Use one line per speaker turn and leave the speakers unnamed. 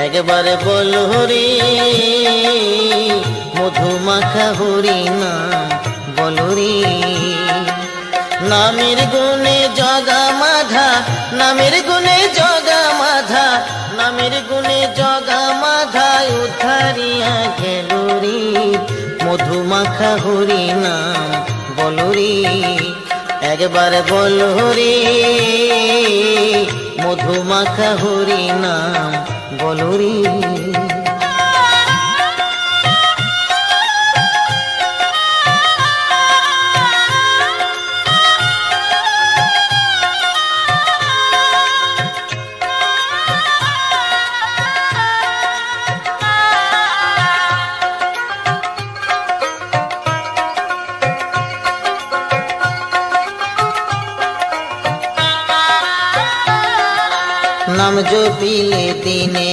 একবার বল হরি মধুমাখা হরি নাম বল রে। নামের গুণে জগা মাধা, নামের গুণে জগা মাধা, নামের গুণে জগা মাধা উদ্ধারিয়া গেল রে। মধুমাখা হরি নাম বল রে। একবার বল হরি মধুমাখা হরি নাম বল রে। নাম জপিলে দিনে